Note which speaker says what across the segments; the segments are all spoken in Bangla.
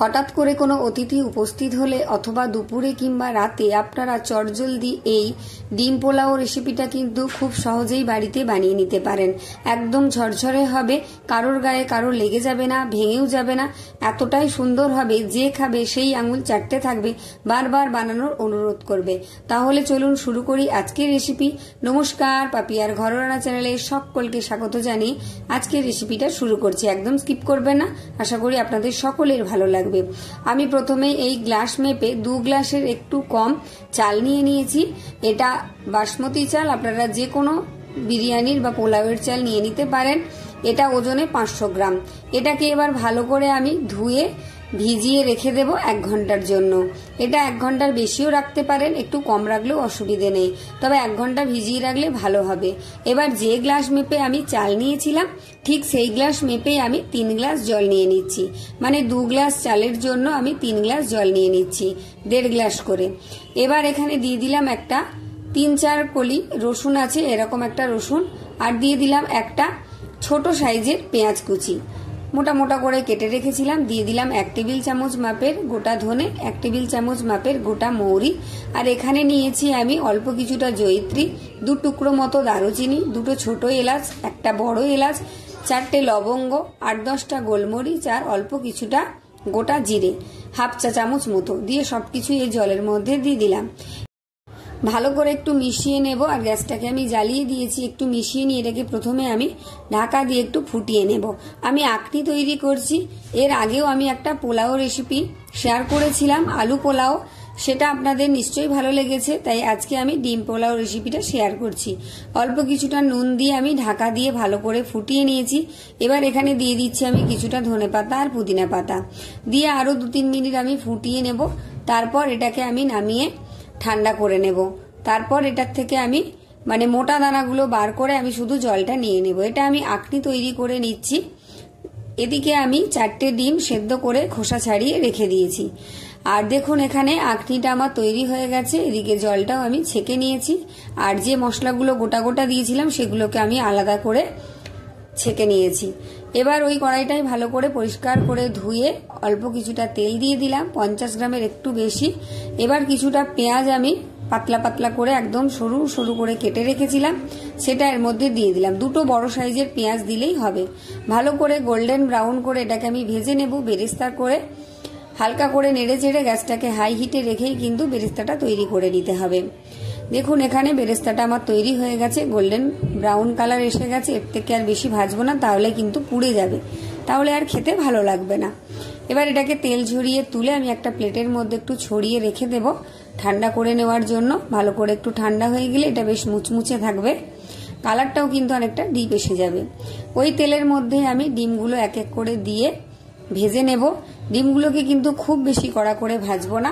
Speaker 1: হঠাৎ করে কোনো অতিথি উপস্থিত হলে অথবা দুপুরে কিংবা রাতে আপনারা চটজলদি এই ডিম পোলাও রেসিপিটা কিন্তু খুব সহজেই বাড়িতে বানিয়ে নিতে পারেন। একদম ঝরঝরে হবে, কারোর গায়ে কারোর লেগে যাবে না, ভেঙেও যাবে না, এতটাই সুন্দর হবে যে খাবে সেই আঙুল চাটতে থাকবে, বারবার বানানোর অনুরোধ করবে। তাহলে চলুন শুরু করি আজকের রেসিপি। নমস্কার, পাপিয়ার ঘরোয়া রান্না চ্যানেলে সকলকে স্বাগত জানিয়ে আজকের রেসিপিটা শুরু করছি। একদম স্কিপ করবেন না, আশা করি আপনাদের সকলের ভালো লাগবে। আমি প্রথমে এই গ্লাস মেপে 2 গ্লাসের একটু কম চাল নিয়ে নিয়েছি। এটা বাসমতি চাল, আপনারা যে কোনো বিরিয়ানির বা পোলাওয়ের চাল নিয়ে নিতে পারেন। এটা ওজনে 500 গ্রাম। এটাকে এবার ভালো করে আমি ধুয়ে ভিজিয়ে রেখে দেব 1 ঘন্টার জন্য। এটা 1 ঘন্টার বেশিও রাখতে পারেন, একটু কম রাখলেও অসুবিধে নেই, তবে 1 ঘন্টা ভিজিয়ে রাখলে ভালো হবে। এবার যে গ্লাস মেপে আমি চাল নিয়েছিলাম ঠিক সেই গ্লাস মেপেই আমি 3 গ্লাস জল নিয়ে নিচ্ছি। মানে 2 গ্লাস চালের জন্য আমি 3 গ্লাস জল নিয়ে নিচ্ছি, 1.5 গ্লাস করে। এবার এখানে দিয়ে দিলাম একটা 3-4 কলি রসুন আছে, এরকম একটা রসুন, আর দিয়ে দিলাম একটা ছোট সাইজের পেঁয়াজ কুচি, মোটা মোটা করে কেটে রেখেছিলাম। দিয়ে দিলাম 1 টেবিল চামচ মাপের গোটা ধনে, 1 টেবিল চামচ মাপের গোটা মৌরি, আর এখানে নিয়েছি আমি অল্প কিছুটা জয়িত্রী, 2 টুকরো মতো দারুচিনি, 2টো ছোট এলাচ, একটা বড় এলাচ, 4টে লবঙ্গ, 8-10টা গোলমরিচ, আর অল্প কিছুটা গোটা জিরে, হাফ চা চামচ মতো দিয়ে সবকিছু এই জলের মধ্যে দিয়ে দিলাম। ভালো করে একটু মিশিয়ে নেব, আর গ্যাসটাকে আমি জ্বালিয়ে দিয়েছি। একটু মিশিয়ে নিয়ে এটাকে প্রথমে আমি ঢাকা দিয়ে একটু ফুটিয়ে নেব। আমি আকনি তৈরি করছি। এর আগেও আমি একটা পোলাও রেসিপি শেয়ার করেছিলাম, আলু পোলাও, সেটা আপনাদের নিশ্চয়ই ভালো লেগেছে, তাই আজকে আমি ডিম পোলাও রেসিপিটা শেয়ার করছি। অল্প কিছুটা নুন দিয়ে আমি ঢাকা দিয়ে ভালো করে ফুটিয়ে নিয়েছি। এবার এখানে দিয়ে দিচ্ছি আমি কিছুটা ধনেপাতা আর পুদিনা পাতা দিয়ে আরো 2-3 মিনিট আমি ফুটিয়ে নেব। তারপর এটাকে আমি নামিয়ে ঠান্ডা করে নেব। তারপর এটার থেকে আমি মোটা দানাগুলো বার করে আমি শুধু জলটা নিয়ে নেব। এটা আমি আকনি তৈরি করে নিচ্ছি। এদিকে আমি 4টে ডিম সেদ্ধ করে খোসা ছাড়িয়ে রেখে দিয়েছি। আর দেখুন এখানে আকনিটা আমার তৈরি হয়ে গেছে। এদিকে জলটাও আমি ছেঁকে নিয়েছি, আর যে মশলাগুলো গোটা গোটা দিয়েছিলাম সেগুলোকে আমি আলাদা করে ছেঁকে নিয়েছি। এবার ওই কড়াইটাই ভালো করে পরিষ্কার করে ধুয়ে অল্প কিছুটা তেল দিয়ে দিলাম, 50 গ্রামের একটু বেশি। এবার কিছুটা পেঁয়াজ আমি পাতলা পাতলা করে একদম সরু সরু করে কেটে রেখেছিলাম, সেটা এর মধ্যে দিয়ে দিলাম। 2টো বড় সাইজের পেঁয়াজ দিলেই হবে। ভালো করে গোল্ডেন ব্রাউন করে এটাকে আমি ভেজে নেব বেরেস্তা করে। হালকা করে নেড়ে চেড়ে গ্যাসটাকে হাই হিটে রেখেই কিন্তু বেরেস্তাটা তৈরি করে নিতে হবে। দেখুন এখানে বেরেস্তাটা আমার তৈরি হয়ে গেছে, গোল্ডেন ব্রাউন কালার এসে গেছে। এর থেকে আর বেশি ভাজবো না, তাহলে কিন্তু পুড়ে যাবে, তাহলে আর খেতে ভালো লাগবে না। এবার এটাকে তেল ঝরিয়ে তুলে আমি একটা প্লেটের মধ্যে একটু ছড়িয়ে রেখে দেব ঠান্ডা করে নেওয়ার জন্য। ভালো করে একটু ঠান্ডা হয়ে গেলে এটা বেশ মুচমুচে থাকবে, কালারটাও কিন্তু অনেকটা ডিপ এসে যাবে। ওই তেলের মধ্যে আমি ডিমগুলো এক এক করে দিয়ে ভেজে নেব। ডিমগুলোকে কিন্তু খুব বেশি কড়া করে ভাজবো না,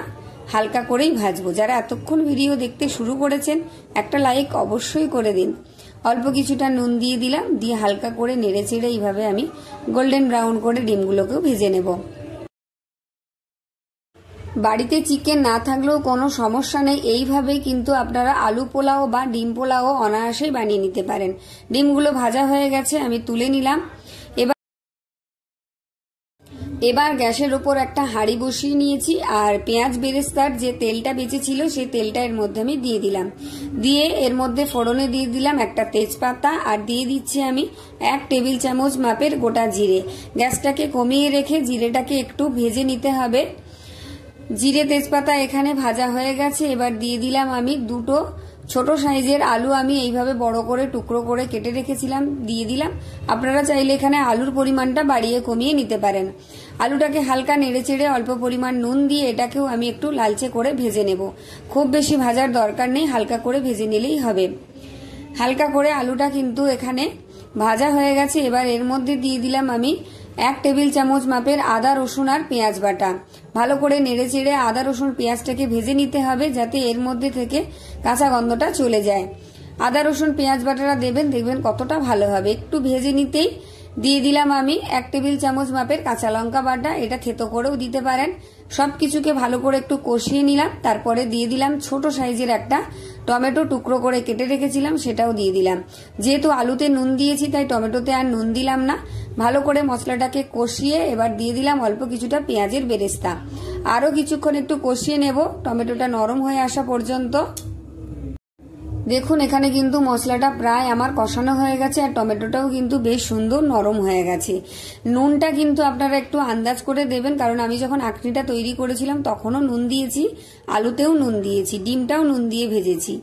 Speaker 1: হালকা করেই ভাজবো। যারা এতক্ষণ ভিডিও দেখতে শুরু করেছেন একটা লাইক অবশ্যই করে দিন। অল্প কিছুটা নুন দিয়ে দিলাম, দিয়ে হালকা করে নেড়ে চেড়ে এইভাবে আমি গোল্ডেন ব্রাউন করে ডিমগুলোকেও ভেজে নেব। বাড়িতে চিকেন না থাকলেও কোনো সমস্যা নেই, এইভাবে কিন্তু আপনারা আলু পোলাও বা ডিম পোলাও অনায়াসেই বানিয়ে নিতে পারেন। ডিমগুলো ভাজা হয়ে গেছে, আমি তুলে নিলাম। এবার গ্যাসের ওপর একটা হাঁড়ি বসিয়ে নিয়েছি, আর পেঁয়াজ বেরেস্তার যে তেলটা বেঁচেছিল সেই তেলটা এর মধ্যে আমি দিয়ে দিলাম। দিয়ে এর মধ্যে ফোড়নে দিয়ে দিলাম একটা তেজপাতা, আর দিয়ে দিচ্ছি আমি 1 টেবিল চামচ মাপের গোটা জিরে। গ্যাসটাকে কমিয়ে রেখে জিরেটাকে একটু ভেজে নিতে হবে। জিরে তেজপাতা এখানে ভাজা হয়ে গেছে। এবার দিয়ে দিলাম আমি 2টো ছোট সাইজের আলু, আমি এইভাবে বড় করে টুকরো করে কেটে রেখেছিলাম, দিয়ে দিলাম। আপনারা চাইলে এখানে আলুর পরিমাণটা বাড়িয়ে কমিয়ে নিতে পারেন। আলুটাকে হালকা নেড়ে চেড়ে অল্প পরিমাণ নুন দিয়ে এটাকেও আমি একটু লালচে করে ভেজে নেব। খুব বেশি ভাজার দরকার নেই, হালকা করে ভেজে নিলেই হবে। হালকা করে আলুটা কিন্তু এখানে ভাজা হয়ে গেছে। এবার এর মধ্যে দিয়ে দিলাম আমি 1 টেবিল চামচ মাপের আদা রসুন আর পেঁয়াজ বাটা। ভালো করে নেড়ে চেড়ে আদা রসুন পেঁয়াজটাকে ভেজে নিতে হবে, যাতে এর মধ্যে থেকে কাঁচা গন্ধটা চলে যায়। আদা রসুন পেঁয়াজ বাটাটা দেবেন, দেখবেন কতটা ভালো হবে। একটু ভেজে নিতেই দিয়ে দিলাম আমি 1 টেবিল চামচ মাপের কাঁচা লঙ্কা বাটা, এটা থেতো করেও দিতে পারেন। সবকিছুকে ভালো করে একটু কষিয়ে নিলাম। তারপরে দিয়ে দিলাম ছোট সাইজের একটা টমেটো টুকরো করে কেটে রেখেছিলাম, সেটাও দিয়ে দিলাম। যেহেতু আলুতে নুন দিয়েছি তাই টমেটোতে আর নুন দিলাম না। ভালো করে মশলাটাকে কষিয়ে এবার দিয়ে দিলাম অল্প কিছুটা পেঁয়াজের বেরেস্তা। আরও কিছুক্ষণ একটু কষিয়ে নেব টমেটোটা নরম হয়ে আসা পর্যন্ত। দেখুন এখানে কিন্তু মশলাটা প্রায় আমার কষানো হয়ে গেছে আর টমেটোটাও কিন্তু বেশ সুন্দর নরম হয়ে গেছে। নুনটা কিন্তু আপনারা একটু আন্দাজ করে দেবেন, কারণ আমি যখন আঁকড়িটা তৈরি করেছিলাম তখনও নুন দিয়েছি, আলুতেও নুন দিয়েছি, ডিমটাও নুন দিয়ে ভেজেছি।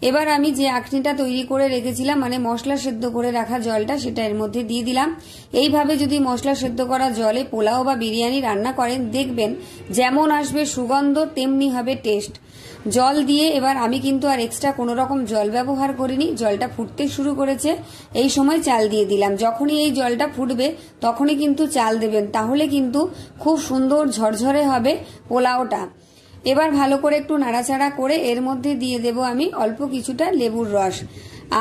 Speaker 1: এবার আমি যে আঁকড়িটা তৈরি করে রেখেছিলাম মানে মশলা সেদ্ধ করে রাখা জলটা সেটা এর মধ্যে দিয়ে দিলাম। এইভাবে যদি মশলা সেদ্ধ করা জলে পোলাও বা বিরিয়ানি রান্না করেন দেখবেন যেমন আসবে সুগন্ধ তেমনি হবে টেস্ট। জল দিয়ে এবার আমি কিন্তু আর এক্সট্রা কোনো রকম জল ব্যবহার করিনি। জলটা ফুটতে শুরু করেছে, এই সময় চাল দিয়ে দিলাম। যখনই এই জলটা ফুটবে তখনই কিন্তু চাল দেবেন, তাহলে কিন্তু খুব সুন্দর ঝরঝরে হবে পোলাওটা। এবার ভালো করে একটু নাড়াচাড়া করে এর মধ্যে দিয়ে দেব আমি অল্প কিছুটা লেবুর রস।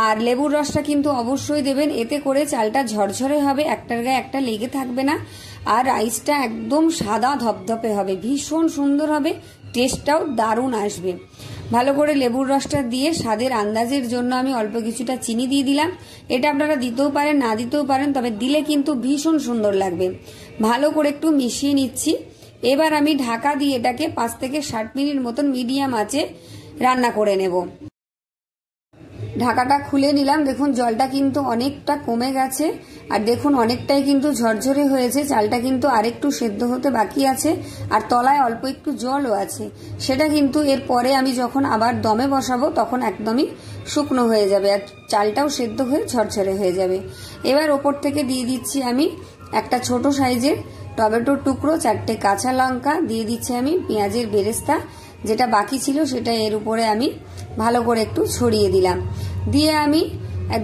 Speaker 1: আর লেবুর রসটা কিন্তু অবশ্যই দেবেন, এতে করে চালটা ঝরঝরে হবে, একটার গায়ে একটা লেগে থাকবে না। আর রাইসটা একদম সাদা ধপধপে হবে, ভীষণ সুন্দর হবে, টেস্টটাও দারুণ আসবে। ভালো করে লেবুর রসটা দিয়ে স্বাদের আন্দাজের জন্য আমি অল্প কিছুটা চিনি দিয়ে দিলাম। এটা আপনারা দিতেও পারেন না দিতেও পারেন, তবে দিলে কিন্তু ভীষণ সুন্দর লাগবে। ভালো করে একটু মিশিয়ে নিচ্ছি। এবার আমি ঢাকা দিয়ে এটাকে 5 থেকে 60 মিনিট মতন মিডিয়াম আঁচে রান্না করে নেব। ঢাকাটা খুলে নিলাম, দেখুন জলটা কিন্তু অনেকটা কমে গেছে আর দেখুন অনেকটাই কিন্তু ঝরঝরে হয়েছে। চালটা কিন্তু আরেকটু সেদ্ধ হতে বাকি আছে আর তলায় অল্প একটু জলও আছে, সেটা কিন্তু এরপরে আমি যখন আবার দমে বসাবো তখন একদমই শুকনো হয়ে যাবে আর চালটাও সেদ্ধ হয়ে ঝরঝরে হয়ে যাবে। এবার ওপর থেকে দিয়ে দিচ্ছি আমি একটা ছোট সাইজের টমেটোর টুকরো, 4টে কাঁচা লঙ্কা, দিয়ে দিচ্ছি আমি পেঁয়াজের বেরেস্তা, যেটা বাকি ছিল সেটা এর উপরে আমি ভালো করে একটু ছড়িয়ে দিলাম। দিয়ে আমি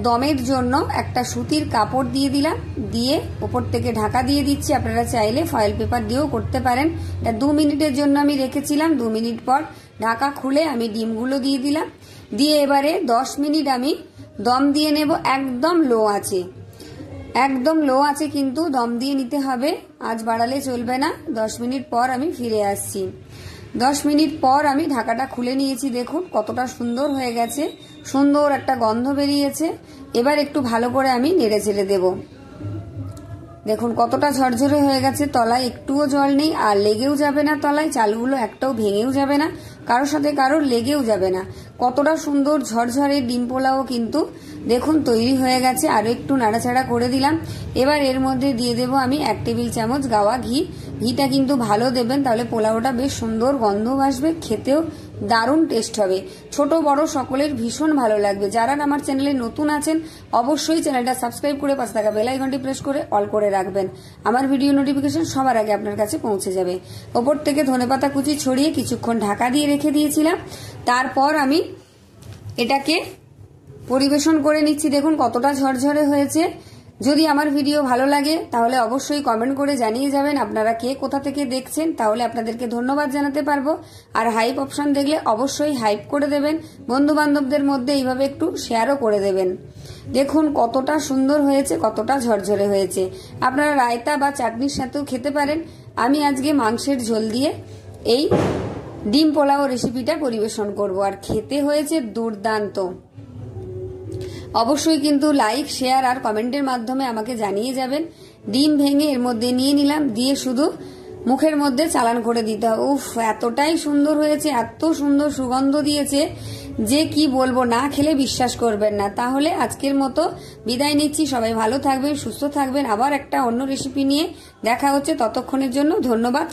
Speaker 1: দমের জন্য একটা সুতির কাপড় দিয়ে দিলাম, দিয়ে ওপর থেকে ঢাকা দিয়ে দিচ্ছি। আপনারা চাইলে ফয়েল পেপার দিয়েও করতে পারেন। 2 মিনিটের জন্য আমি রেখেছিলাম। 2 মিনিট পর ঢাকা খুলে আমি ডিমগুলো দিয়ে দিলাম, দিয়ে এবারে 10 মিনিট আমি দম দিয়ে নেব একদম লো আছে। একদম লো আছে কিন্তু দম দিয়ে নিতে হবে, আঁচ বাড়ালে চলবে না। 10 মিনিট পর আমি ফিরে আসছি। 10 মিনিট পর আমি ঢাকাটা খুলে নিয়েছি, দেখুন কতটা সুন্দর হয়ে গেছে, সুন্দর একটা গন্ধ বেরিয়েছে। এবার একটু ভালো করে আমি নেড়ে চেড়ে দেব। দেখুন কতটা ঝরঝরে হয়ে গেছে, তলায় একটুও জল নেই আর লেগেও যাবে না, তলায় চালগুলো একটাও ভেঙেও যাবে না, কারোর সাথে কারোর লেগেও যাবে না। কতটা সুন্দর ঝরঝরে ডিম পোলাও কিন্তু দেখুন তৈরি হয়ে গেছে। আরও একটু নাড়াচাড়া করে দিলাম। এবার এর মধ্যে দিয়ে দেব আমি 1 টেবিল চামচ গাওয়া ঘি। ঘিটা কিন্তু ভালো দেবেন, তাহলে পোলাওটা বেশ সুন্দর গন্ধ আসবে, খেতেও দারুণ টেস্ট হবে। ছোট বড় সকলের ভীষণ ভালো লাগবে। যারা আমার চ্যানেলে নতুন আছেন অবশ্যই চ্যানেলটা সাবস্ক্রাইব করে পাশে থাকা বেল আইকনটি প্রেস করে অল করে রাখবেন, আমার ভিডিও নোটিফিকেশন সবার আগে আপনার কাছে পৌঁছে যাবে। ওপর থেকে ধনেপাতা কুচি ছড়িয়ে কিছুক্ষণ ঢাকা দিয়ে রেখে দিয়েছিলাম। তারপর আমি এটাকে পরিবেশন করে নিচ্ছি। দেখুন কতটা ঝরঝরে হয়েছে। যদি আমার ভিডিও ভালো লাগে তাহলে অবশ্যই কমেন্ট করে জানিয়ে যাবেন আপনারা কে কোথা থেকে দেখছেন, তাহলে আপনাদেরকে ধন্যবাদ জানাতে পারবো। আর হাইপ অপশন দেখলে অবশ্যই হাইপ করে দেবেন, বন্ধু বান্ধবদের মধ্যে এইভাবে একটু শেয়ারও করে দেবেন। দেখুন কতটা সুন্দর হয়েছে, কতটা ঝরঝরে হয়েছে। আপনারা রায়তা বা চাটনির সাথেও খেতে পারেন। আমি আজকে মাংসের ঝোল দিয়ে এই ডিম পোলাও রেসিপিটা পরিবেশন করব, আর খেতে হয়েছে দুর্দান্ত। অবশ্যই কিন্তু লাইক শেয়ার আর কমেন্টের মাধ্যমে আমাকে জানিয়ে যাবেন। ডিম ভেঙে এর মধ্যে নিয়ে নিলাম, দিয়ে শুধু মুখের মধ্যে চালান করে দিতে হবে। উফ, এতটাই সুন্দর হয়েছে, এত সুন্দর সুগন্ধ দিয়েছে যে কি বলবো, না খেলে বিশ্বাস করবেন না। তাহলে আজকের মতো বিদায় নিচ্ছি, সবাই ভালো থাকবেন, সুস্থ থাকবেন। আবার একটা অন্য রেসিপি নিয়ে দেখা হচ্ছে, ততক্ষণের জন্য ধন্যবাদ।